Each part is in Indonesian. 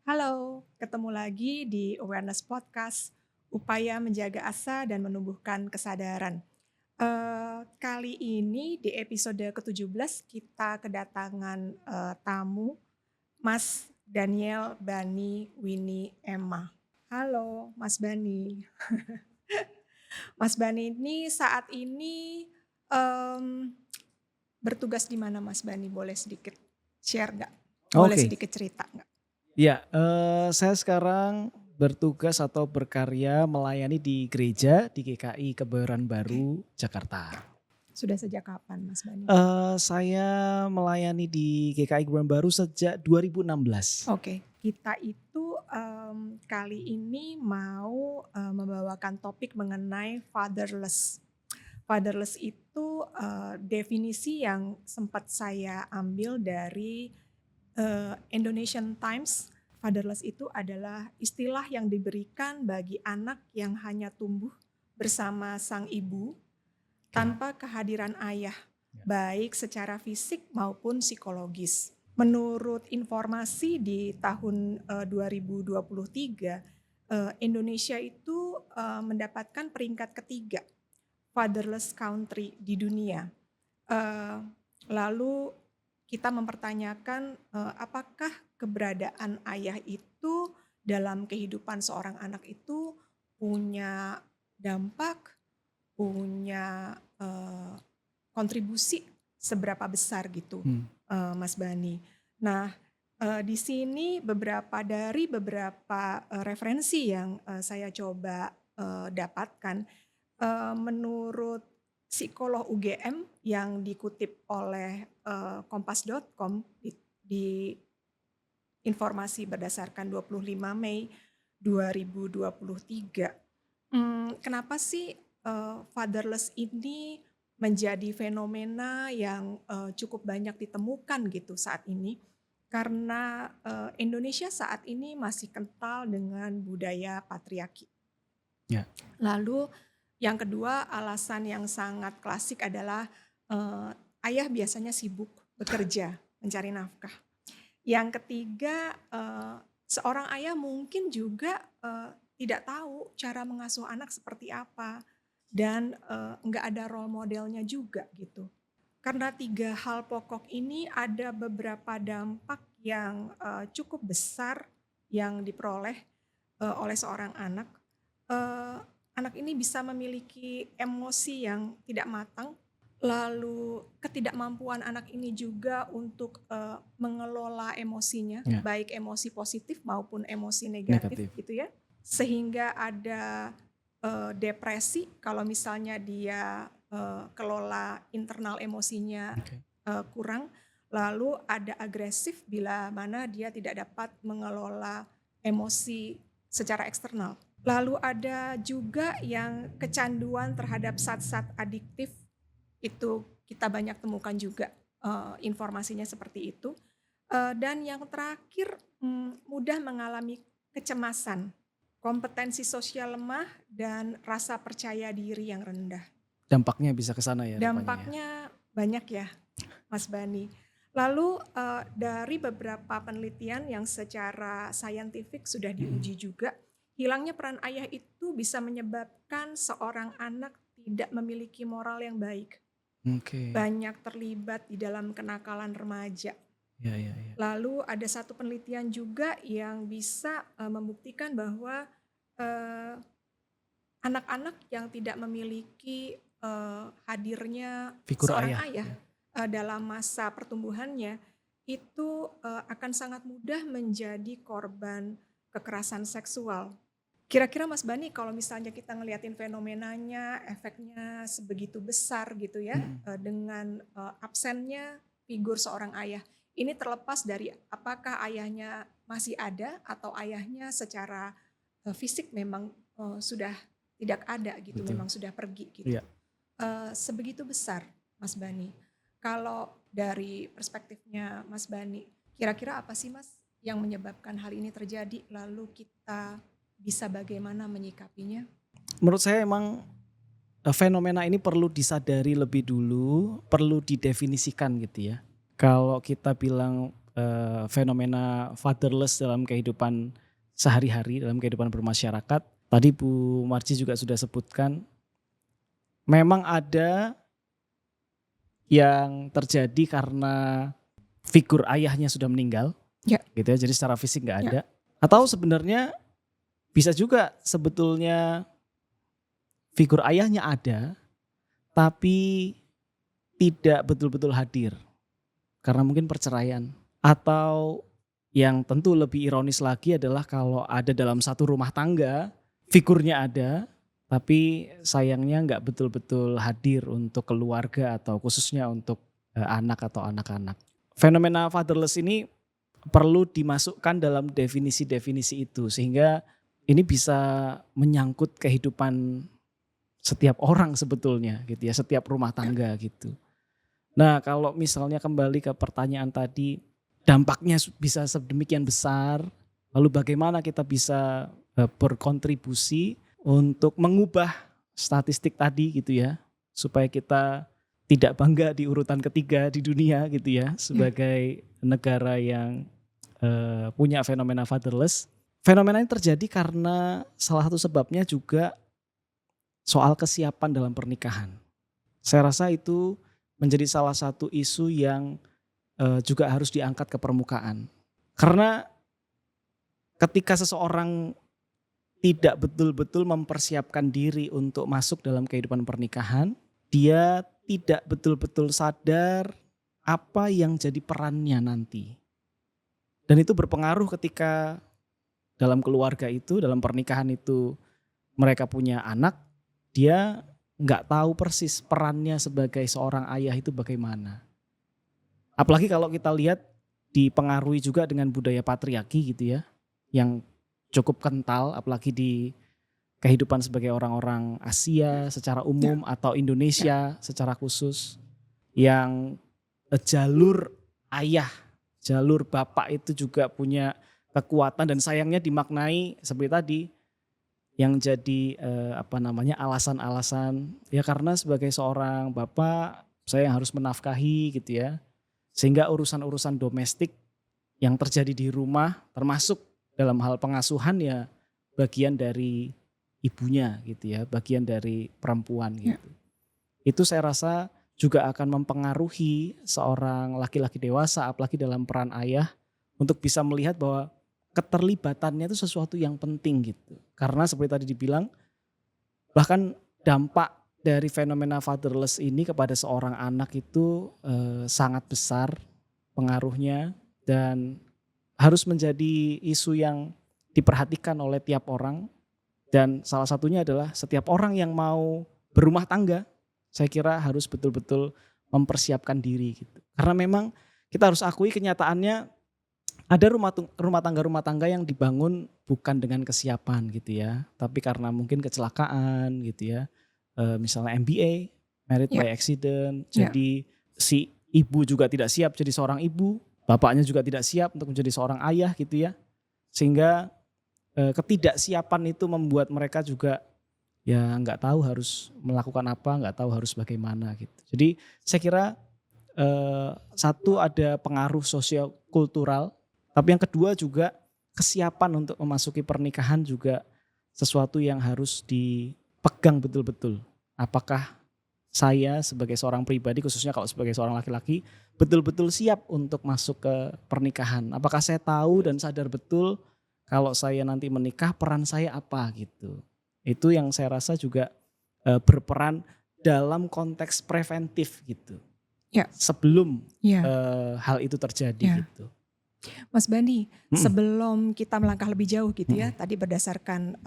Halo, ketemu lagi di Awareness Podcast, upaya menjaga asa dan menumbuhkan kesadaran. Kali ini di episode ke-17 kita kedatangan tamu Mas Daniel Bani Winnie Emma. Halo Mas Bani. Mas Bani ini saat ini em, bertugas di mana Mas Bani? Boleh sedikit share nggak? Boleh Oke, sedikit cerita nggak? ya, saya sekarang bertugas atau berkarya melayani di gereja di GKI Kebayoran Oke, Baru, Jakarta. sudah sejak kapan Mas Bani? Saya melayani di GKI Kebayoran Baru sejak 2016. Oke, kita itu, kali ini mau, membawakan topik mengenai fatherless. Fatherless itu, definisi yang sempat saya ambil dari, Indonesian Times. Fatherless itu adalah istilah yang diberikan bagi anak yang hanya tumbuh bersama sang ibu Oke. tanpa kehadiran ayah, Ya. baik secara fisik maupun psikologis. Menurut informasi di tahun 2023, Indonesia itu mendapatkan peringkat ketiga fatherless country di dunia. Eh, Lalu kita mempertanyakan apakah keberadaan ayah itu dalam kehidupan seorang anak itu punya dampak, punya kontribusi seberapa besar gitu, Hmm. Mas Bani. Nah, di sini beberapa referensi yang saya coba dapatkan, menurut psikolog UGM yang dikutip oleh kompas.com di informasi berdasarkan 25 Mei 2023. Kenapa sih fatherless ini menjadi fenomena yang cukup banyak ditemukan gitu saat ini? Karena Indonesia saat ini masih kental dengan budaya patriarki. Ya. Lalu yang kedua, alasan yang sangat klasik adalah eh, ayah biasanya sibuk bekerja mencari nafkah. Yang ketiga, seorang ayah mungkin juga tidak tahu cara mengasuh anak seperti apa dan nggak ada role modelnya juga gitu. Karena tiga hal pokok ini ada beberapa dampak yang cukup besar yang diperoleh oleh seorang anak. Eh, Anak ini bisa memiliki emosi yang tidak matang. Lalu ketidakmampuan anak ini juga untuk mengelola emosinya, Ya, baik emosi positif maupun emosi negatif negatif. gitu ya. Sehingga ada depresi kalau misalnya dia kelola internal emosinya Oke. kurang. Lalu ada agresif bila mana dia tidak dapat mengelola emosi secara eksternal. Lalu ada juga yang kecanduan terhadap zat-zat adiktif, itu kita banyak temukan juga informasinya seperti itu. Dan yang terakhir mudah mengalami kecemasan, kompetensi sosial lemah, dan rasa percaya diri yang rendah. Dampaknya bisa ke sana ya rupanya ya. Dampaknya banyak ya Mas Bani. Lalu dari beberapa penelitian yang secara saintifik sudah Mm-mm. diuji juga, hilangnya peran ayah itu bisa menyebabkan seorang anak tidak memiliki moral yang baik, Oke. banyak terlibat di dalam kenakalan remaja. Ya, ya, ya. Lalu ada satu penelitian juga yang bisa membuktikan bahwa eh, anak-anak yang tidak memiliki hadirnya Figur seorang ayah. ayah Ya. dalam masa pertumbuhannya itu akan sangat mudah menjadi korban kekerasan seksual. Kira-kira Mas Bani kalau misalnya kita ngeliatin fenomenanya, efeknya sebegitu besar gitu ya, Mm-mm. dengan absennya figur seorang ayah. Ini terlepas dari apakah ayahnya masih ada atau ayahnya secara fisik memang sudah tidak ada gitu, Betul. memang sudah pergi gitu. Iya. Sebegitu besar Mas Bani. Kalau dari perspektifnya Mas Bani, kira-kira apa sih Mas yang menyebabkan hal ini terjadi, lalu kita bisa bagaimana menyikapinya? Menurut saya emang fenomena ini perlu disadari lebih dulu, perlu didefinisikan gitu ya. Kalau kita bilang fenomena fatherless dalam kehidupan sehari-hari, dalam kehidupan bermasyarakat. Tadi Bu Marji juga sudah sebutkan, memang ada yang terjadi karena figur ayahnya sudah meninggal, Ya. gitu ya. Jadi secara fisik nggak Ya. ada. Atau sebenarnya bisa juga sebetulnya figur ayahnya ada, tapi tidak betul-betul hadir karena mungkin perceraian. Atau yang tentu lebih ironis lagi adalah kalau ada dalam satu rumah tangga, figurnya ada, tapi sayangnya nggak betul-betul hadir untuk keluarga atau khususnya untuk anak atau anak-anak. Fenomena fatherless ini perlu dimasukkan dalam definisi-definisi itu sehingga ini bisa menyangkut kehidupan setiap orang sebetulnya gitu ya, setiap rumah tangga gitu. Nah, kalau misalnya kembali ke pertanyaan tadi, dampaknya bisa sedemikian besar, lalu bagaimana kita bisa berkontribusi untuk mengubah statistik tadi gitu ya, supaya kita tidak bangga di urutan ketiga di dunia gitu ya, sebagai negara yang punya fenomena fatherless. Fenomena ini terjadi karena salah satu sebabnya juga soal kesiapan dalam pernikahan. Saya rasa itu menjadi salah satu isu yang juga harus diangkat ke permukaan. Karena ketika seseorang tidak betul-betul mempersiapkan diri untuk masuk dalam kehidupan pernikahan, dia tidak betul-betul sadar apa yang jadi perannya nanti. Dan itu berpengaruh ketika dalam keluarga itu, dalam pernikahan itu mereka punya anak, dia nggak tahu persis perannya sebagai seorang ayah itu bagaimana. Apalagi kalau kita lihat dipengaruhi juga dengan budaya patriarki gitu ya, yang cukup kental apalagi di kehidupan sebagai orang-orang Asia secara umum atau Indonesia secara khusus, yang jalur ayah, jalur bapak itu juga punya kekuatan dan sayangnya dimaknai seperti tadi yang jadi alasan-alasan ya karena sebagai seorang bapak saya yang harus menafkahi gitu ya. Sehingga urusan-urusan domestik yang terjadi di rumah termasuk dalam hal pengasuhan ya bagian dari ibunya gitu ya, bagian dari perempuan gitu. Itu saya rasa juga akan mempengaruhi seorang laki-laki dewasa apalagi dalam peran ayah untuk bisa melihat bahwa keterlibatannya itu sesuatu yang penting gitu. Karena seperti tadi dibilang bahkan dampak dari fenomena fatherless ini kepada seorang anak itu sangat besar pengaruhnya dan harus menjadi isu yang diperhatikan oleh tiap orang dan salah satunya adalah setiap orang yang mau berumah tangga saya kira harus betul-betul mempersiapkan diri gitu. Karena memang kita harus akui kenyataannya ada rumah tangga yang dibangun bukan dengan kesiapan gitu ya, tapi karena mungkin kecelakaan gitu ya. Misalnya MBA, married by accident. Jadi si ibu juga tidak siap jadi seorang ibu, bapaknya juga tidak siap untuk menjadi seorang ayah gitu ya. Sehingga ketidaksiapan itu membuat mereka juga ya nggak tahu harus melakukan apa, nggak tahu harus bagaimana gitu. Jadi saya kira satu ada pengaruh sosial kultural, tapi yang kedua juga kesiapan untuk memasuki pernikahan juga sesuatu yang harus dipegang betul-betul. Apakah saya sebagai seorang pribadi khususnya kalau sebagai seorang laki-laki betul-betul siap untuk masuk ke pernikahan. Apakah saya tahu dan sadar betul kalau saya nanti menikah peran saya apa gitu. Itu yang saya rasa juga berperan dalam konteks preventif gitu. Sebelum hal itu terjadi gitu. Mas Bani, sebelum kita melangkah lebih jauh gitu ya, tadi berdasarkan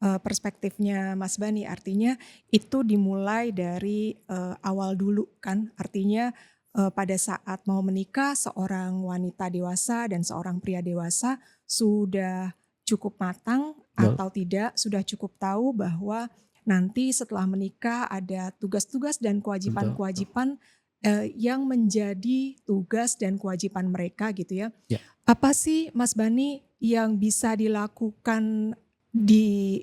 perspektifnya Mas Bani, artinya itu dimulai dari awal dulu kan, artinya pada saat mau menikah seorang wanita dewasa dan seorang pria dewasa sudah cukup matang atau tidak, sudah cukup tahu bahwa nanti setelah menikah ada tugas-tugas dan kewajiban-kewajiban yang menjadi tugas dan kewajiban mereka gitu ya. Apa sih Mas Bani yang bisa dilakukan di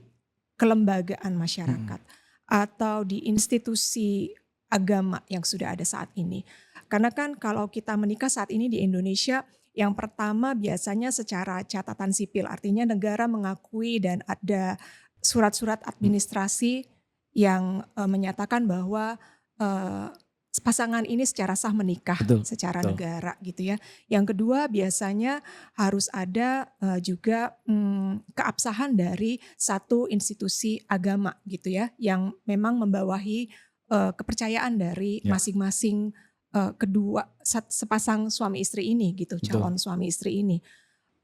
kelembagaan masyarakat atau di institusi agama yang sudah ada saat ini Karena kan kalau kita menikah saat ini di Indonesia, yang pertama biasanya secara catatan sipil, artinya negara mengakui dan ada surat-surat administrasi yang menyatakan bahwa pasangan ini secara sah menikah Betul, secara betul. negara gitu ya. Yang kedua biasanya harus ada juga keabsahan dari satu institusi agama gitu ya, yang memang membawahi kepercayaan dari Ya. masing-masing kedua sepasang suami istri ini gitu, Betul. calon suami istri ini.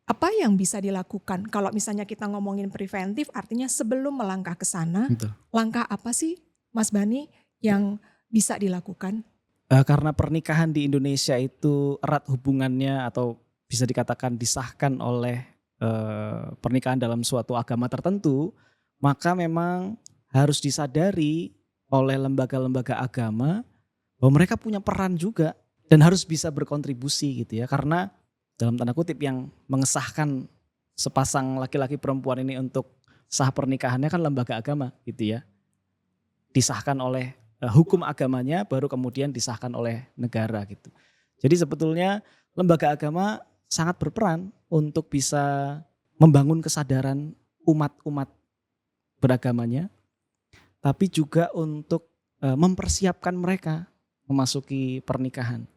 Apa yang bisa dilakukan kalau misalnya kita ngomongin preventif, artinya sebelum melangkah ke sana, Betul. langkah apa sih Mas Bani yang bisa dilakukan? Karena pernikahan di Indonesia itu erat hubungannya atau bisa dikatakan disahkan oleh pernikahan dalam suatu agama tertentu, maka memang harus disadari oleh lembaga-lembaga agama bahwa mereka punya peran juga dan harus bisa berkontribusi gitu ya. Karena dalam tanda kutip yang mengesahkan sepasang laki-laki perempuan ini untuk sah pernikahannya kan lembaga agama gitu ya. Disahkan oleh hukum agamanya baru kemudian disahkan oleh negara gitu. Jadi sebetulnya lembaga agama sangat berperan untuk bisa membangun kesadaran umat-umat beragamanya, tapi juga untuk mempersiapkan mereka memasuki pernikahan.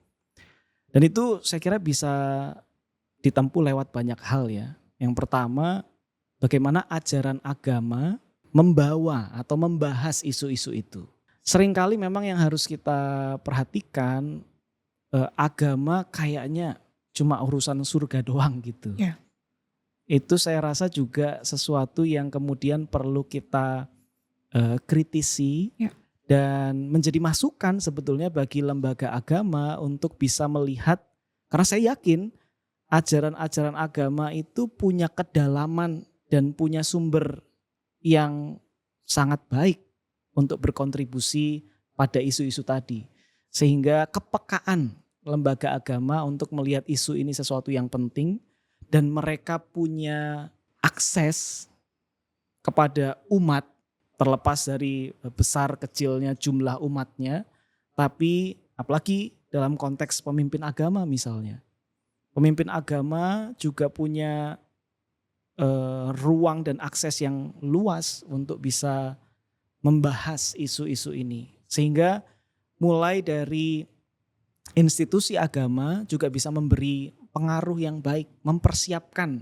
Dan itu saya kira bisa ditempuh lewat banyak hal ya. Yang pertama, bagaimana ajaran agama membawa atau membahas isu-isu itu. Seringkali memang yang harus kita perhatikan, agama kayaknya cuma urusan surga doang gitu. Ya. Itu saya rasa juga sesuatu yang kemudian perlu kita kritisi Ya. dan menjadi masukan sebetulnya bagi lembaga agama untuk bisa melihat, karena saya yakin ajaran-ajaran agama itu punya kedalaman dan punya sumber yang sangat baik untuk berkontribusi pada isu-isu tadi. Sehingga kepekaan lembaga agama untuk melihat isu ini sesuatu yang penting dan mereka punya akses kepada umat terlepas dari besar kecilnya jumlah umatnya, tapi apalagi dalam konteks pemimpin agama misalnya. Pemimpin agama juga punya ruang dan akses yang luas untuk bisa membahas isu-isu ini. Sehingga mulai dari institusi agama juga bisa memberi pengaruh yang baik, mempersiapkan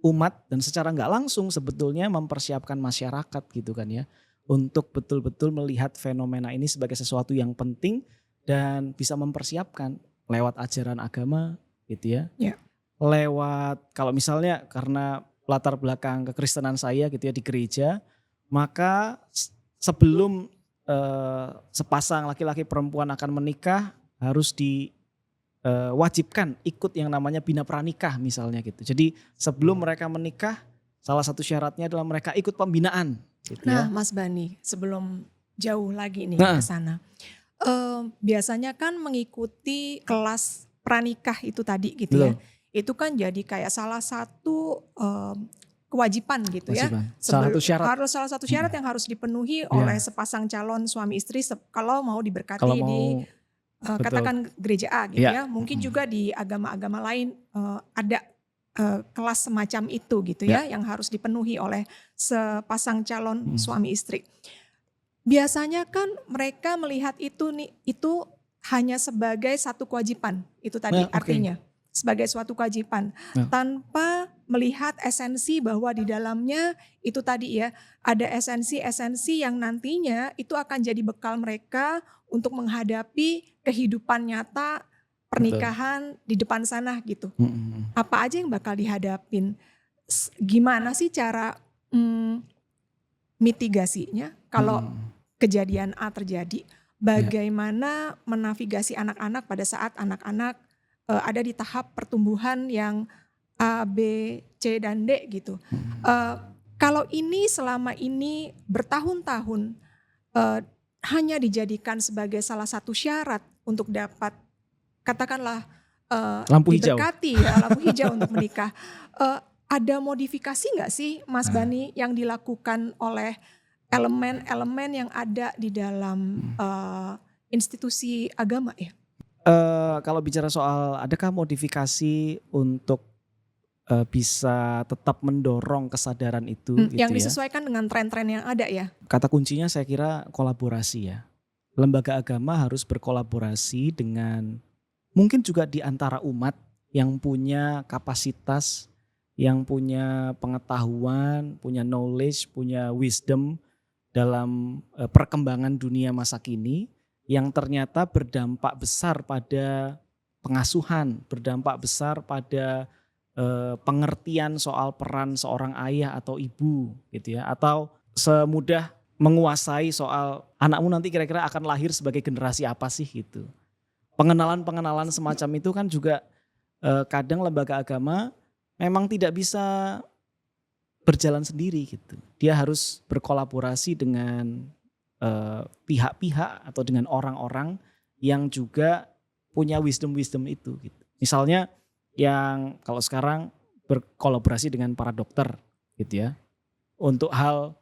umat dan secara nggak langsung sebetulnya mempersiapkan masyarakat gitu kan ya. Untuk betul-betul melihat fenomena ini sebagai sesuatu yang penting dan bisa mempersiapkan lewat ajaran agama gitu ya. Ya. Lewat kalau misalnya karena latar belakang kekristenan saya gitu ya di gereja, maka sebelum sepasang laki-laki perempuan akan menikah harus diwajibkan ikut yang namanya bina pranikah misalnya gitu. Jadi sebelum mereka menikah salah satu syaratnya adalah mereka ikut pembinaan gitu Nah ya. Mas Bani, sebelum jauh lagi nih Nah. ke sana. Biasanya kan mengikuti kelas pranikah itu tadi gitu ya. Betul. Itu kan jadi kayak salah satu kewajiban gitu ya. Kewajiban. Salah satu syarat. Harus salah satu syarat yang harus dipenuhi oleh sepasang calon suami istri kalau mau diberkati Kalau mau di katakan gereja A gitu ya. Mungkin juga di agama-agama lain ada kelas semacam itu gitu ya, yang harus dipenuhi oleh sepasang calon suami istri. Biasanya kan mereka melihat itu hanya sebagai satu kewajiban, itu tadi artinya sebagai suatu kewajiban, tanpa melihat esensi bahwa di dalamnya itu tadi ya ada esensi-esensi yang nantinya itu akan jadi bekal mereka untuk menghadapi kehidupan nyata pernikahan di depan sana gitu. Apa aja yang bakal dihadapin? Gimana sih cara mitigasinya kalau kejadian A terjadi? Bagaimana menavigasi anak-anak pada saat anak-anak ada di tahap pertumbuhan yang A, B, C, dan D gitu. Kalau ini selama ini bertahun-tahun hanya dijadikan sebagai salah satu syarat untuk dapat katakanlah lampu hijau. diberkati ya, lampu hijau untuk menikah. Ada modifikasi nggak sih Mas Bani yang dilakukan oleh elemen-elemen yang ada di dalam institusi agama ya? Kalau bicara soal adakah modifikasi untuk, bisa tetap mendorong kesadaran itu Yang gitu ya. disesuaikan dengan tren-tren yang ada ya? Kata kuncinya saya kira kolaborasi ya. Lembaga agama harus berkolaborasi dengan mungkin juga di antara umat yang punya kapasitas, yang punya pengetahuan, punya knowledge, punya wisdom dalam perkembangan dunia masa kini yang ternyata berdampak besar pada pengasuhan, berdampak besar pada pengertian soal peran seorang ayah atau ibu gitu ya, atau semudah menguasai soal anakmu nanti kira-kira akan lahir sebagai generasi apa sih gitu. Pengenalan-pengenalan semacam itu kan juga kadang lembaga agama memang tidak bisa berjalan sendiri gitu. Dia harus berkolaborasi dengan pihak-pihak atau dengan orang-orang yang juga punya wisdom-wisdom itu gitu. Misalnya yang kalau sekarang berkolaborasi dengan para dokter gitu ya. Untuk hal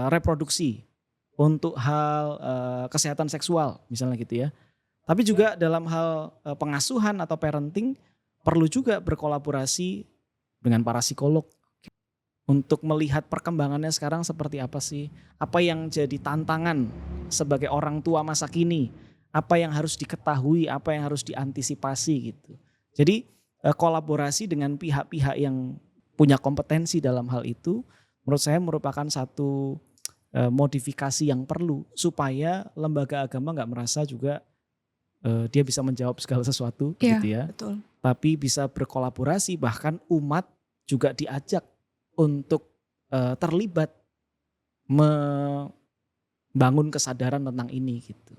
reproduksi, untuk hal kesehatan seksual misalnya gitu ya. Tapi juga dalam hal pengasuhan atau parenting perlu juga berkolaborasi dengan para psikolog untuk melihat perkembangannya sekarang seperti apa sih? Apa yang jadi tantangan sebagai orang tua masa kini? Apa yang harus diketahui, apa yang harus diantisipasi gitu. Jadi kolaborasi dengan pihak-pihak yang punya kompetensi dalam hal itu menurut saya merupakan satu modifikasi yang perlu supaya lembaga agama nggak merasa juga dia bisa menjawab segala sesuatu Iya, gitu ya. betul. Tapi bisa berkolaborasi, bahkan umat juga diajak untuk terlibat membangun kesadaran tentang ini gitu.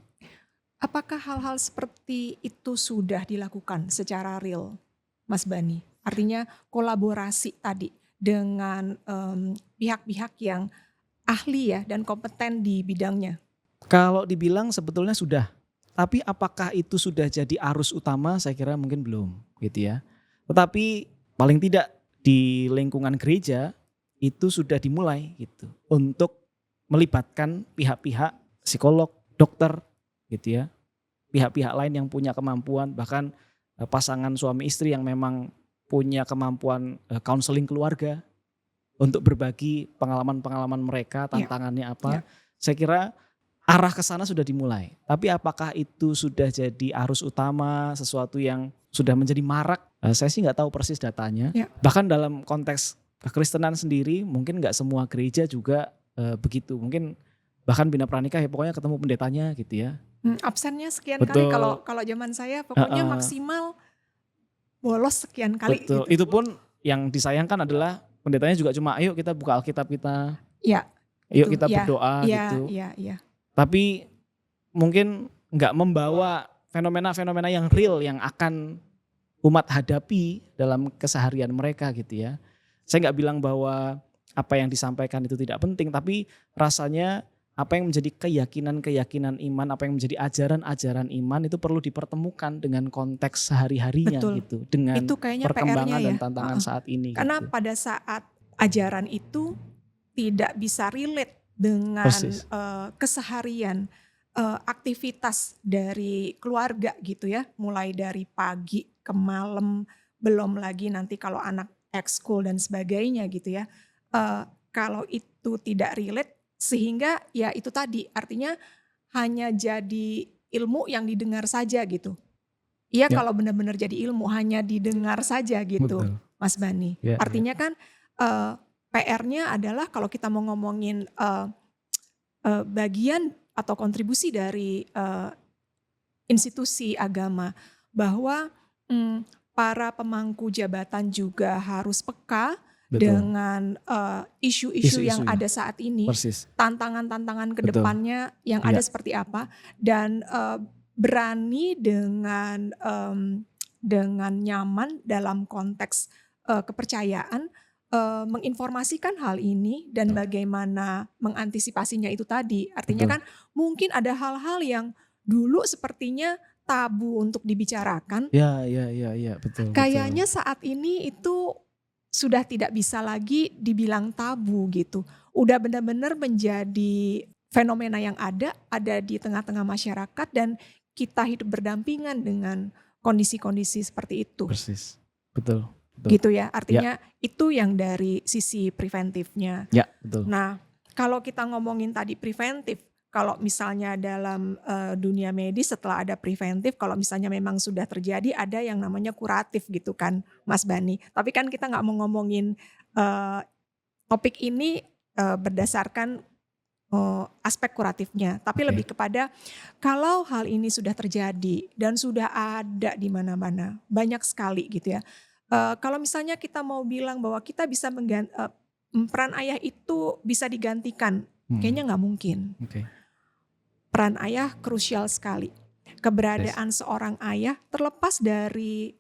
Apakah hal-hal seperti itu sudah dilakukan secara real, Mas Bani? Artinya kolaborasi tadi dengan pihak-pihak yang ahli ya dan kompeten di bidangnya. Kalau dibilang sebetulnya sudah, tapi apakah itu sudah jadi arus utama saya kira mungkin belum gitu ya. Tetapi paling tidak di lingkungan gereja itu sudah dimulai gitu untuk melibatkan pihak-pihak psikolog, dokter gitu ya. Pihak-pihak lain yang punya kemampuan, bahkan pasangan suami istri yang memang punya kemampuan counseling keluarga untuk berbagi pengalaman-pengalaman mereka, Ya, tantangannya ya. apa. Saya kira arah ke sana sudah dimulai. Tapi apakah itu sudah jadi arus utama, sesuatu yang sudah menjadi marak? Saya sih nggak tahu persis datanya. Ya. Bahkan dalam konteks kekristenan sendiri mungkin nggak semua gereja juga begitu. Mungkin bahkan bina pranikah ya pokoknya ketemu pendetanya gitu ya. Absennya sekian kali Betul. kalau zaman saya pokoknya maksimal bolos sekian kali Betul. gitu. Itu pun yang disayangkan adalah pendetanya juga cuma ayo kita buka Alkitab kita, Ya, yuk itu. kita Ya, berdoa ya, gitu. ya, ya. Tapi mungkin nggak membawa fenomena-fenomena yang real yang akan umat hadapi dalam keseharian mereka gitu ya. Saya nggak bilang bahwa apa yang disampaikan itu tidak penting, tapi rasanya apa yang menjadi keyakinan-keyakinan iman, apa yang menjadi ajaran-ajaran iman itu perlu dipertemukan dengan konteks sehari-harinya Betul. gitu, dengan Itu kayaknya PR-nya perkembangan dan ya. tantangan saat ini Karena gitu. pada saat ajaran itu tidak bisa relate dengan Persis. keseharian aktivitas dari keluarga gitu ya, mulai dari pagi ke malam, belum lagi nanti kalau anak ekskul dan sebagainya gitu ya. Kalau itu tidak relate sehingga ya itu tadi artinya hanya jadi ilmu yang didengar saja gitu. Iya Ya, kalau benar-benar jadi ilmu hanya didengar saja gitu, betul. Mas Bani. Ya, ya. Artinya kan PR-nya adalah kalau kita mau ngomongin bagian atau kontribusi dari institusi agama bahwa para pemangku jabatan juga harus peka Betul. dengan isu-isu yang Isu-isunya. ada saat ini, Persis. tantangan-tantangan ke Betul. depannya yang ada Iya. seperti apa, dan berani dengan nyaman dalam konteks kepercayaan menginformasikan hal ini dan bagaimana mengantisipasinya itu tadi. Artinya Betul. kan mungkin ada hal-hal yang dulu sepertinya tabu untuk dibicarakan, Ya, betul, kayaknya betul. saat ini itu sudah tidak bisa lagi dibilang tabu gitu. Udah benar-benar menjadi fenomena yang ada di tengah-tengah masyarakat dan kita hidup berdampingan dengan kondisi-kondisi seperti itu. Persis. Betul. Gitu ya. Artinya itu yang dari sisi preventifnya. Ya, betul. Nah, kalau kita ngomongin tadi preventif, kalau misalnya dalam dunia medis setelah ada preventif, kalau misalnya memang sudah terjadi ada yang namanya kuratif gitu kan, Mas Bani. Tapi kan kita nggak mau ngomongin topik ini berdasarkan aspek kuratifnya, tapi Oke. lebih kepada kalau hal ini sudah terjadi dan sudah ada di mana-mana, banyak sekali gitu ya. Kalau misalnya kita mau bilang bahwa kita bisa peran ayah itu bisa digantikan, kayaknya nggak mungkin. Oke. Peran ayah krusial sekali. Keberadaan seorang ayah terlepas dari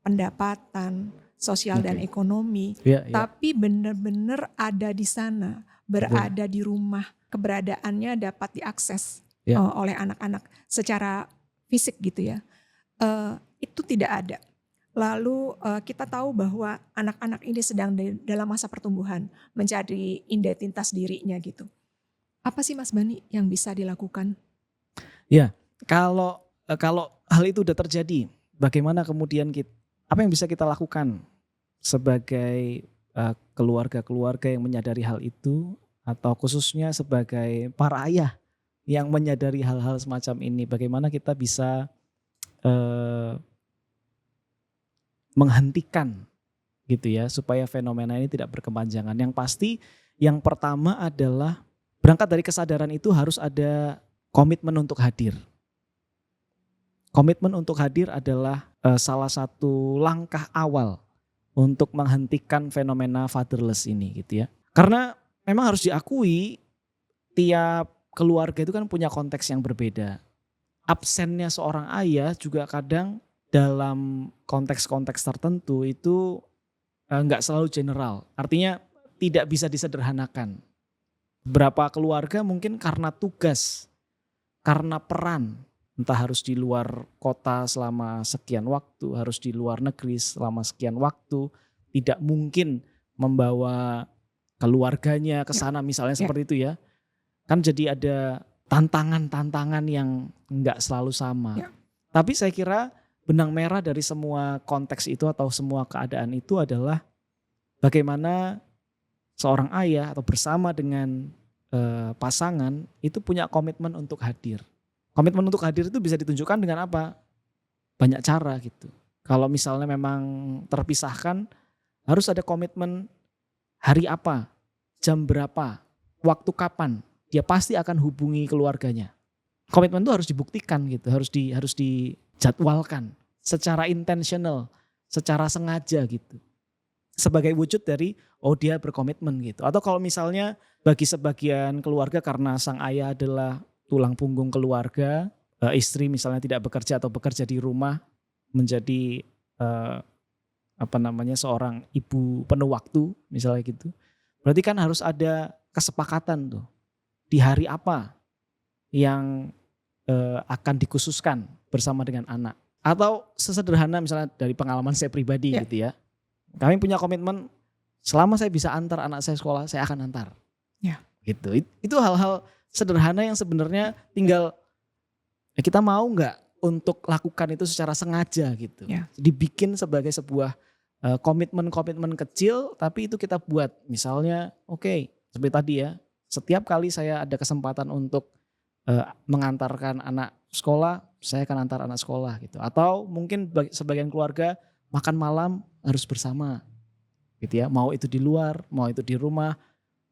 pendapatan, sosial dan ekonomi, tapi benar-benar ada di sana, berada di rumah, keberadaannya dapat diakses oleh anak-anak secara fisik gitu ya. Itu tidak ada. Lalu kita tahu bahwa anak-anak ini sedang dalam masa pertumbuhan, mencari identitas dirinya gitu. Apa sih Mas Bani yang bisa dilakukan? Ya, kalau hal itu udah terjadi, bagaimana kemudian apa yang bisa kita lakukan sebagai keluarga-keluarga yang menyadari hal itu, atau khususnya sebagai para ayah yang menyadari hal-hal semacam ini, bagaimana kita bisa menghentikan gitu ya, supaya fenomena ini tidak berkepanjangan. Yang pasti yang pertama adalah berangkat dari kesadaran itu harus ada komitmen untuk hadir. Komitmen untuk hadir adalah salah satu langkah awal untuk menghentikan fenomena fatherless ini gitu ya. Karena memang harus diakui tiap keluarga itu kan punya konteks yang berbeda. Absennya seorang ayah juga kadang dalam konteks-konteks tertentu itu nggak selalu general. Artinya tidak bisa disederhanakan. Beberapa keluarga mungkin karena tugas, karena peran, entah harus di luar kota selama sekian waktu, harus di luar negeri selama sekian waktu, tidak mungkin membawa keluarganya ke sana misalnya seperti itu ya. Kan jadi ada tantangan-tantangan yang nggak selalu sama. Tapi saya kira benang merah dari semua konteks itu atau semua keadaan itu adalah bagaimana seorang ayah atau bersama dengan pasangan itu punya komitmen untuk hadir. Komitmen untuk hadir itu bisa ditunjukkan dengan apa? Banyak cara gitu. Kalau misalnya memang terpisahkan, harus ada komitmen hari apa, jam berapa, waktu kapan dia pasti akan hubungi keluarganya. Komitmen itu harus dibuktikan gitu, harus dijadwalkan secara intentional, secara sengaja gitu. Sebagai wujud dari dia berkomitmen gitu. Atau kalau misalnya bagi sebagian keluarga karena sang ayah adalah tulang punggung keluarga, istri misalnya tidak bekerja atau bekerja di rumah menjadi seorang ibu penuh waktu misalnya gitu. Berarti kan harus ada kesepakatan tuh di hari apa yang akan dikhususkan bersama dengan anak. Atau sesederhana misalnya dari pengalaman saya pribadi gitu ya. Kami punya komitmen selama saya bisa antar anak saya sekolah, saya akan antar. Gitu. Itu hal-hal sederhana yang sebenarnya tinggal kita mau nggak untuk lakukan itu secara sengaja gitu. Dibikin sebagai sebuah komitmen-komitmen kecil, tapi itu kita buat. Misalnya seperti tadi ya, setiap kali saya ada kesempatan untuk mengantarkan anak sekolah, saya akan antar anak sekolah gitu. Atau mungkin sebagian keluarga makan malam harus bersama gitu ya. Mau itu di luar, mau itu di rumah,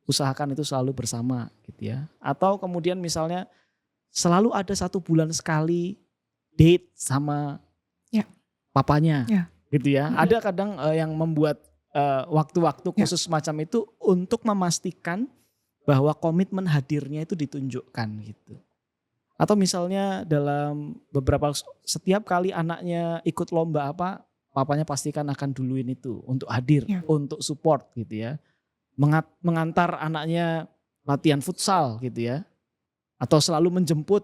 usahakan itu selalu bersama gitu ya. Atau kemudian misalnya selalu ada 1 bulan sekali date sama papanya gitu ya. Ada kadang yang membuat waktu-waktu khusus semacam itu untuk memastikan bahwa komitmen hadirnya itu ditunjukkan gitu. Atau misalnya dalam setiap kali anaknya ikut lomba apa, papanya pastikan akan duluin itu untuk hadir, untuk support gitu ya. Mengantar anaknya latihan futsal gitu ya. Atau selalu menjemput,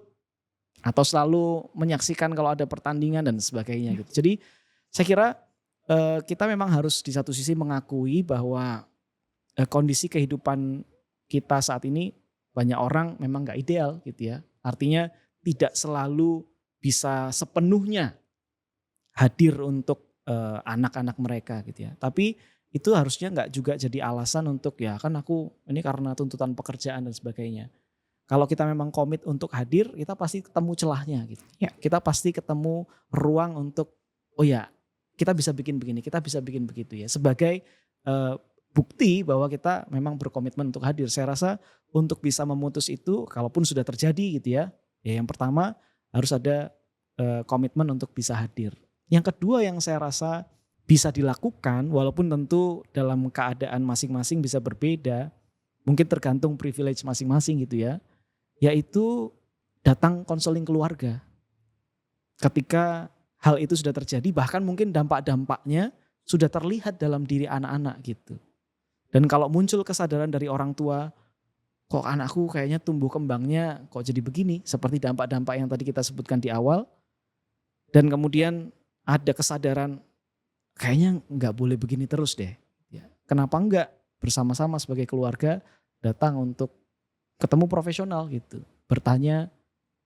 atau selalu menyaksikan kalau ada pertandingan dan sebagainya gitu. Jadi saya kira kita memang harus di satu sisi mengakui bahwa kondisi kehidupan kita saat ini banyak orang memang nggak ideal gitu ya. Artinya tidak selalu bisa sepenuhnya hadir untuk anak-anak mereka gitu ya. Tapi itu harusnya nggak juga jadi alasan untuk ya kan aku ini karena tuntutan pekerjaan dan sebagainya. Kalau kita memang komit untuk hadir, kita pasti ketemu celahnya gitu. Ya. Kita pasti ketemu ruang untuk oh ya kita bisa bikin begini, kita bisa bikin begitu ya. Sebagai bukti bahwa kita memang berkomitmen untuk hadir. Saya rasa untuk bisa memutus itu, kalaupun sudah terjadi gitu ya, ya yang pertama harus ada komitmen untuk bisa hadir. Yang kedua yang saya rasa bisa dilakukan, walaupun tentu dalam keadaan masing-masing bisa berbeda, mungkin tergantung privilege masing-masing gitu ya, yaitu datang konseling keluarga. Ketika hal itu sudah terjadi, bahkan mungkin dampak-dampaknya sudah terlihat dalam diri anak-anak gitu. Dan kalau muncul kesadaran dari orang tua, kok anakku kayaknya tumbuh kembangnya kok jadi begini, seperti dampak-dampak yang tadi kita sebutkan di awal, dan kemudian ada kesadaran kayaknya nggak boleh begini terus deh. Kenapa enggak bersama-sama sebagai keluarga datang untuk ketemu profesional gitu, bertanya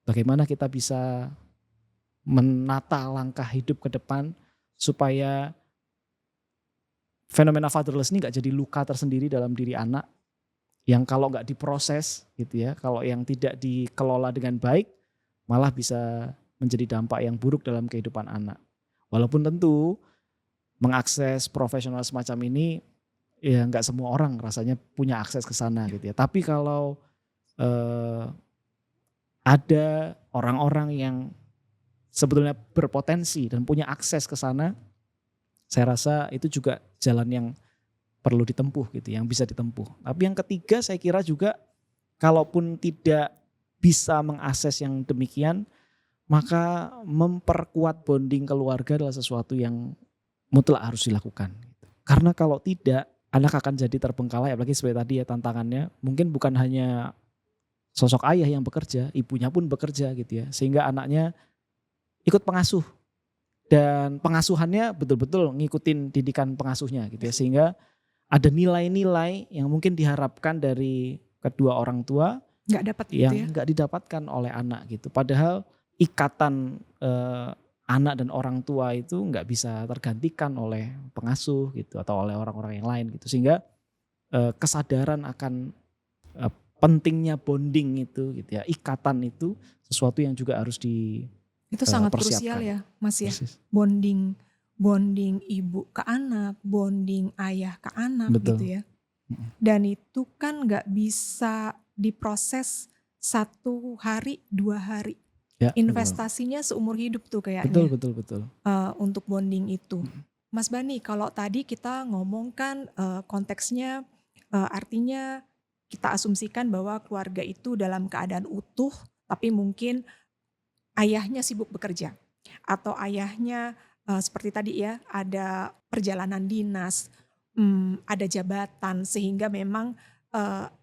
bagaimana kita bisa menata langkah hidup ke depan supaya fenomena fatherless ini nggak jadi luka tersendiri dalam diri anak yang kalau nggak diproses gitu ya, kalau yang tidak dikelola dengan baik malah bisa menjadi dampak yang buruk dalam kehidupan anak. Walaupun tentu mengakses profesional semacam ini ya nggak semua orang rasanya punya akses ke sana gitu ya. Tapi kalau ada orang-orang yang sebetulnya berpotensi dan punya akses ke sana, saya rasa itu juga jalan yang perlu ditempuh gitu, yang bisa ditempuh. Tapi yang ketiga saya kira juga kalaupun tidak bisa mengakses yang demikian, maka memperkuat bonding keluarga adalah sesuatu yang mutlak harus dilakukan. Karena kalau tidak, anak akan jadi terbengkalai, apalagi seperti tadi ya tantangannya, mungkin bukan hanya sosok ayah yang bekerja, ibunya pun bekerja gitu ya, sehingga anaknya ikut pengasuh. Dan pengasuhannya betul-betul ngikutin didikan pengasuhnya gitu ya, sehingga ada nilai-nilai yang mungkin diharapkan dari kedua orang tua Nggak dapat gitu yang ya. nggak didapatkan oleh anak gitu. Padahal ikatan anak dan orang tua itu nggak bisa tergantikan oleh pengasuh gitu atau oleh orang-orang yang lain gitu. Sehingga kesadaran akan pentingnya bonding itu gitu ya, ikatan itu sesuatu yang juga harus Itu sangat persiapkan. krusial ya Mas ya. Persis. Bonding ibu ke anak, bonding ayah ke anak Betul. gitu ya. Dan itu kan nggak bisa diproses 1 hari 2 hari. Ya, Investasinya seumur hidup tuh kayaknya. betul. Untuk bonding itu. Mas Bani, kalau tadi kita ngomong kan konteksnya artinya kita asumsikan bahwa keluarga itu dalam keadaan utuh, tapi mungkin ayahnya sibuk bekerja atau ayahnya seperti tadi ya ada perjalanan dinas, ada jabatan sehingga memang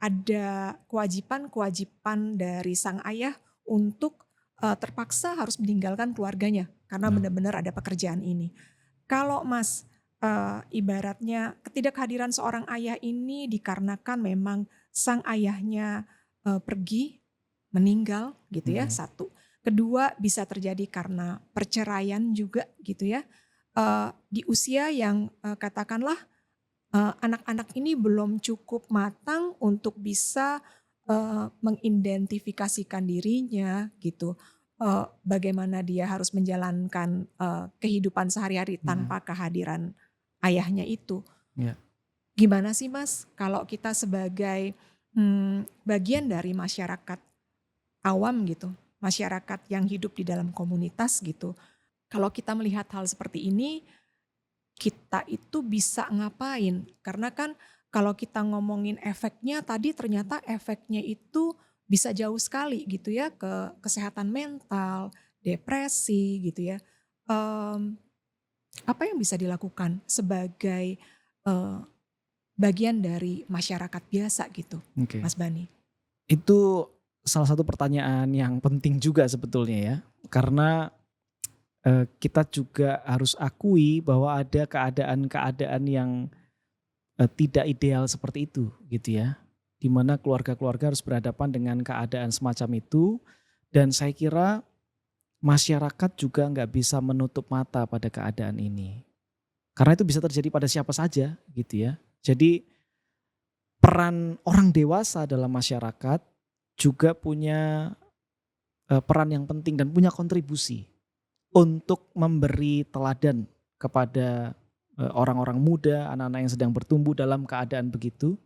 ada kewajiban dari sang ayah untuk terpaksa harus meninggalkan keluarganya karena benar-benar ada pekerjaan ini. Kalau Mas ibaratnya ketidakhadiran seorang ayah ini dikarenakan memang sang ayahnya pergi, meninggal gitu ya, satu. Kedua bisa terjadi karena perceraian juga gitu ya. Di usia yang katakanlah anak-anak ini belum cukup matang untuk bisa mengidentifikasikan dirinya gitu. Bagaimana dia harus menjalankan kehidupan sehari-hari tanpa kehadiran ayahnya itu. Ya. Gimana sih Mas kalau kita sebagai bagian dari masyarakat awam gitu, masyarakat yang hidup di dalam komunitas gitu. Kalau kita melihat hal seperti ini, kita itu bisa ngapain? Karena kan kalau kita ngomongin efeknya tadi ternyata efeknya itu bisa jauh sekali gitu ya ke kesehatan mental, depresi gitu ya. Apa yang bisa dilakukan sebagai bagian dari masyarakat biasa gitu, Mas Bani? Itu salah satu pertanyaan yang penting juga sebetulnya ya, karena kita juga harus akui bahwa ada keadaan-keadaan yang tidak ideal seperti itu gitu ya, di mana keluarga-keluarga harus berhadapan dengan keadaan semacam itu. Dan saya kira masyarakat juga nggak bisa menutup mata pada keadaan ini. Karena itu bisa terjadi pada siapa saja gitu ya. Jadi peran orang dewasa dalam masyarakat juga punya peran yang penting dan punya kontribusi untuk memberi teladan kepada orang-orang muda, anak-anak yang sedang bertumbuh dalam keadaan begitu.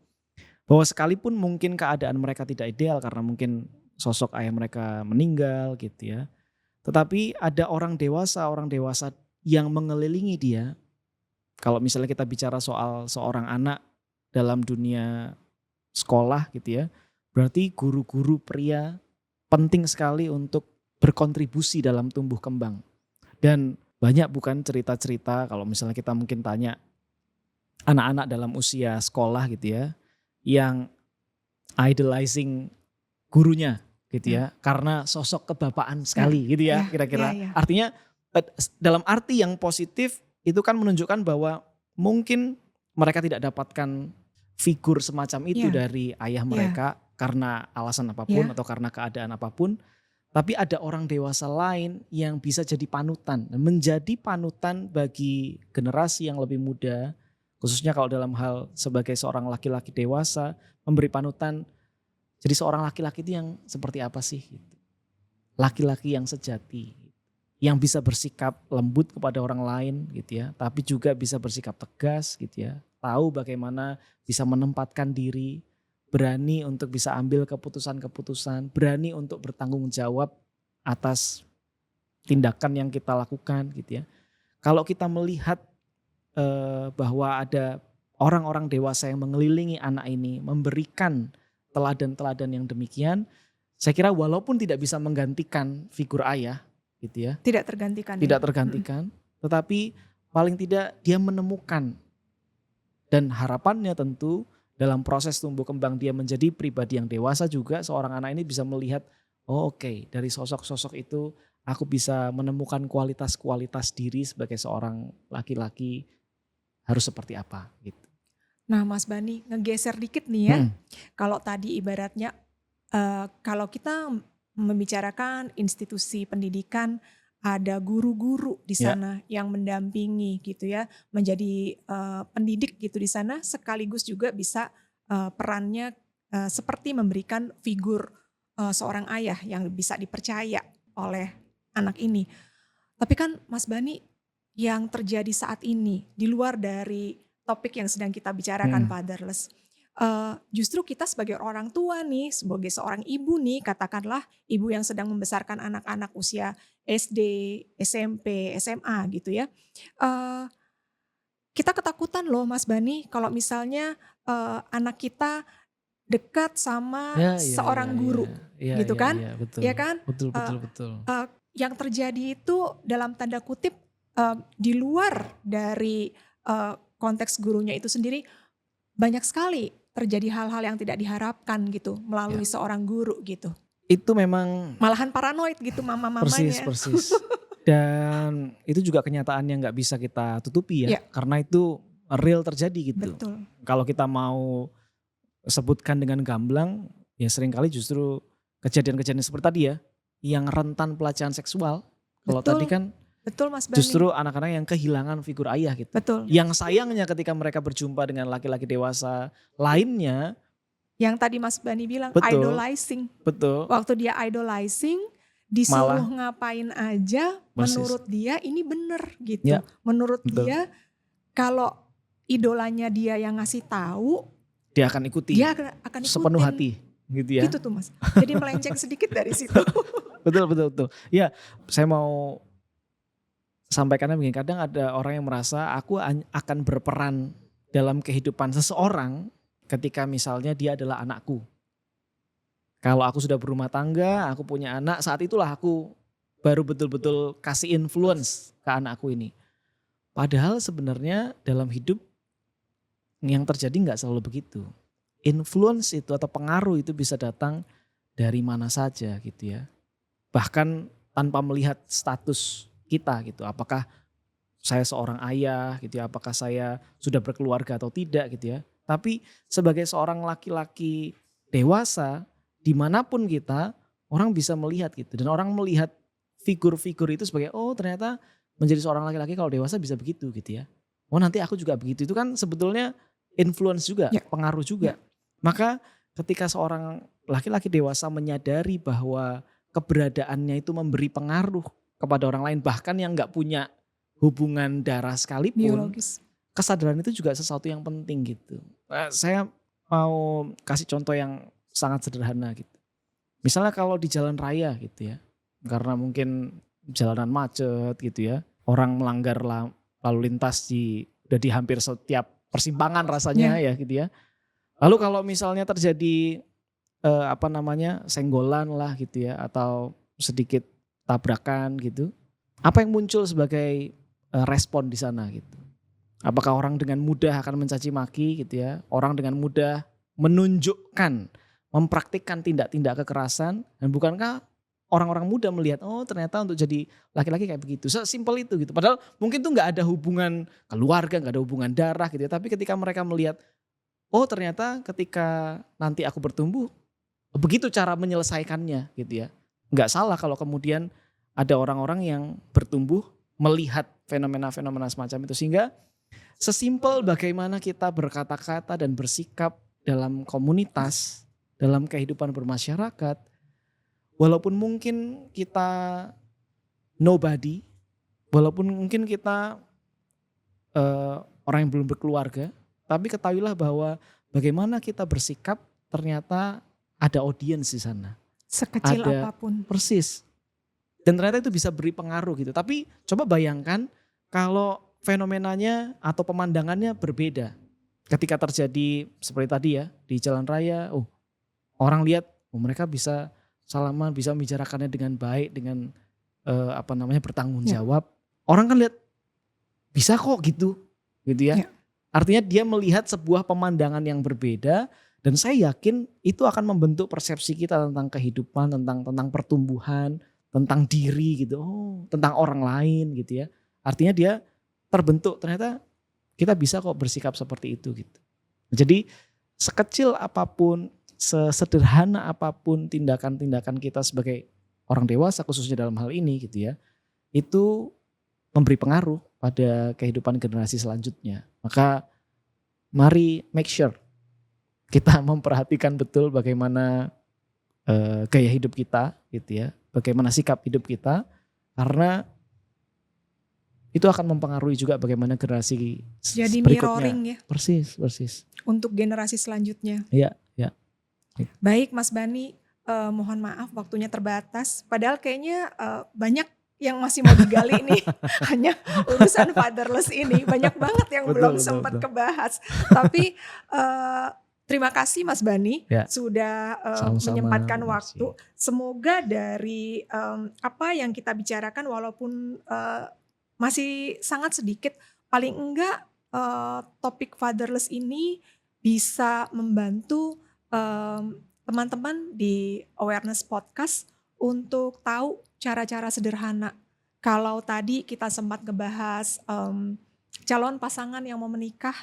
Bahwa sekalipun mungkin keadaan mereka tidak ideal karena mungkin sosok ayah mereka meninggal gitu ya. Tetapi ada orang dewasa yang mengelilingi dia. Kalau misalnya kita bicara soal seorang anak dalam dunia sekolah gitu ya. Berarti guru-guru pria penting sekali untuk berkontribusi dalam tumbuh kembang. Dan banyak bukan cerita-cerita kalau misalnya kita mungkin tanya anak-anak dalam usia sekolah gitu ya. Yang idolizing gurunya gitu ya. Karena sosok kebapaan sekali gitu ya kira-kira. Artinya dalam arti yang positif itu kan menunjukkan bahwa mungkin mereka tidak dapatkan figur semacam itu dari ayah mereka karena alasan apapun atau karena keadaan apapun. Tapi ada orang dewasa lain yang bisa jadi panutan. Menjadi panutan bagi generasi yang lebih muda. Khususnya kalau dalam hal sebagai seorang laki-laki dewasa. Memberi panutan. Jadi seorang laki-laki itu yang seperti apa sih? Laki-laki yang sejati. Yang bisa bersikap lembut kepada orang lain gitu ya. Tapi juga bisa bersikap tegas gitu ya. Tahu bagaimana bisa menempatkan diri. Berani untuk bisa ambil keputusan-keputusan. Berani untuk bertanggung jawab atas tindakan yang kita lakukan gitu ya. Kalau kita melihat bahwa ada orang-orang dewasa yang mengelilingi anak ini. Memberikan teladan-teladan yang demikian. Saya kira walaupun tidak bisa menggantikan figur ayah. Gitu ya. Tidak tergantikan. Tidak tergantikan. Tetapi paling tidak dia menemukan. Dan harapannya tentu dalam proses tumbuh kembang dia menjadi pribadi yang dewasa juga. Seorang anak ini bisa melihat, oh oke, dari sosok-sosok itu aku bisa menemukan kualitas-kualitas diri sebagai seorang laki-laki harus seperti apa gitu. Nah Mas Bani ngegeser dikit nih ya. Kalau tadi ibaratnya kalau kita membicarakan institusi pendidikan, ada guru-guru di sana yang mendampingi gitu ya, menjadi pendidik gitu di sana, sekaligus juga bisa perannya seperti memberikan figur seorang ayah yang bisa dipercaya oleh anak ini. Tapi kan Mas Bani yang terjadi saat ini di luar dari topik yang sedang kita bicarakan fatherless. Justru kita sebagai orang tua nih, sebagai seorang ibu nih, katakanlah ibu yang sedang membesarkan anak-anak usia SD, SMP, SMA gitu ya. Kita ketakutan loh Mas Bani kalau misalnya anak kita dekat sama seorang guru gitu kan. Betul. Ya kan? Betul. Yang terjadi itu dalam tanda kutip di luar dari konteks gurunya itu sendiri, banyak sekali terjadi hal-hal yang tidak diharapkan gitu melalui seorang guru gitu. Itu memang malahan paranoid gitu mama-mamanya. Persis. Dan itu juga kenyataan yang nggak bisa kita tutupi ya. Karena itu real terjadi gitu. Betul. Kalau kita mau sebutkan dengan gamblang, ya seringkali justru kejadian-kejadian seperti tadi ya, yang rentan pelecehan seksual. Kalau tadi kan betul Mas Bani. Justru anak-anak yang kehilangan figur ayah gitu. Betul. Yang sayangnya ketika mereka berjumpa dengan laki-laki dewasa lainnya. Yang tadi Mas Bani bilang idolizing. Betul. Waktu dia idolizing, disuruh ngapain aja, menurut dia ini bener gitu. Menurut dia kalau idolanya dia yang ngasih tahu, dia akan ikuti. Dia akan ikutin. Sepenuh hati gitu ya. Gitu tuh Mas. Jadi melenceng sedikit dari situ. Betul. Ya, saya mau sampaikannya begini, kadang ada orang yang merasa aku akan berperan dalam kehidupan seseorang ketika misalnya dia adalah anakku. Kalau aku sudah berumah tangga, aku punya anak, saat itulah aku baru betul-betul kasih influence ke anakku ini. Padahal sebenarnya dalam hidup yang terjadi nggak selalu begitu. Influence itu atau pengaruh itu bisa datang dari mana saja gitu ya. Bahkan tanpa melihat status kita gitu, apakah saya seorang ayah gitu ya, apakah saya sudah berkeluarga atau tidak gitu ya. Tapi sebagai seorang laki-laki dewasa, dimanapun kita, orang bisa melihat gitu. Dan orang melihat figur-figur itu sebagai, oh ternyata menjadi seorang laki-laki kalau dewasa bisa begitu gitu ya. Oh nanti aku juga begitu. Itu kan sebetulnya influence juga, Ya, pengaruh juga. ya. Maka ketika seorang laki-laki dewasa menyadari bahwa keberadaannya itu memberi pengaruh kepada orang lain, bahkan yang nggak punya hubungan darah sekalipun, Biologis. kesadaran itu juga sesuatu yang penting gitu. Saya mau kasih contoh yang sangat sederhana gitu. Misalnya kalau di jalan raya gitu ya, karena mungkin jalanan macet gitu ya, orang melanggar lalu lintas udah di hampir setiap persimpangan rasanya Ya, ya gitu ya. Lalu kalau misalnya terjadi senggolan lah gitu ya, atau sedikit tabrakan gitu, apa yang muncul sebagai respon di sana gitu? Apakah orang dengan mudah akan mencaci maki gitu ya? Orang dengan mudah menunjukkan, mempraktikkan tindak-tindak kekerasan, dan bukankah orang-orang muda melihat, oh ternyata untuk jadi laki-laki kayak begitu. Sesimpel itu gitu. Padahal mungkin tuh nggak ada hubungan keluarga, nggak ada hubungan darah gitu ya. Tapi ketika mereka melihat, oh ternyata ketika nanti aku bertumbuh, begitu cara menyelesaikannya gitu ya. Nggak salah kalau kemudian ada orang-orang yang bertumbuh melihat fenomena-fenomena semacam itu. Sehingga sesimpel bagaimana kita berkata-kata dan bersikap dalam komunitas, dalam kehidupan bermasyarakat, walaupun mungkin kita nobody, walaupun mungkin kita orang yang belum berkeluarga, tapi ketahuilah bahwa bagaimana kita bersikap ternyata ada audiens di sana. sekecil Ada apapun. persis. Dan ternyata itu bisa beri pengaruh gitu. Tapi coba bayangkan kalau fenomenanya atau pemandangannya berbeda. Ketika terjadi seperti tadi ya di jalan raya, orang lihat mereka bisa salaman, bisa membicarakannya dengan baik, dengan bertanggung Ya, jawab. Orang kan lihat bisa kok gitu ya. ya. Artinya dia melihat sebuah pemandangan yang berbeda, dan saya yakin itu akan membentuk persepsi kita tentang kehidupan, tentang pertumbuhan, tentang diri gitu, tentang orang lain gitu ya. Artinya dia terbentuk, ternyata kita bisa kok bersikap seperti itu gitu. Jadi sekecil apapun, sesederhana apapun tindakan-tindakan kita sebagai orang dewasa khususnya dalam hal ini gitu ya, itu memberi pengaruh pada kehidupan generasi selanjutnya. Maka mari make sure kita memperhatikan betul bagaimana gaya hidup kita gitu ya, bagaimana sikap hidup kita, karena itu akan mempengaruhi juga bagaimana generasi Jadi berikutnya. mirroring ya Persis. untuk generasi selanjutnya. Iya. Baik Mas Bani, mohon maaf waktunya terbatas. Padahal kayaknya banyak yang masih mau digali nih. Hanya urusan fatherless ini banyak banget yang belum sempat kebahas. Tapi terima kasih Mas Bani Ya, sudah sama-sama. menyempatkan Makasih. waktu. Semoga dari apa yang kita bicarakan walaupun masih sangat sedikit, paling enggak topik fatherless ini bisa membantu teman-teman di Awareness Podcast untuk tahu cara-cara sederhana. Kalau tadi kita sempat ngebahas calon pasangan yang mau menikah,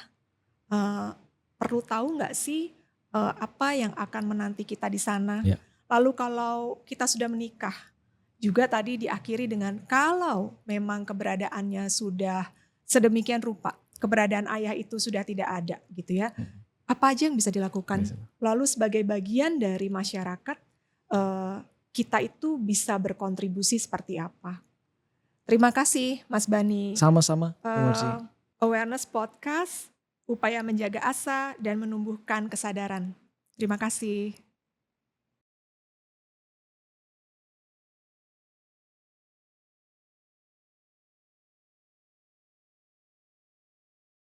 perlu tahu nggak sih apa yang akan menanti kita di sana. Ya. Lalu kalau kita sudah menikah, juga tadi diakhiri dengan kalau memang keberadaannya sudah sedemikian rupa, keberadaan ayah itu sudah tidak ada gitu ya. Apa aja yang bisa dilakukan? Lalu sebagai bagian dari masyarakat, kita itu bisa berkontribusi seperti apa? Terima kasih Mas Bani. Sama-sama. Terima kasih. Awareness Podcast, upaya menjaga asa dan menumbuhkan kesadaran. Terima kasih.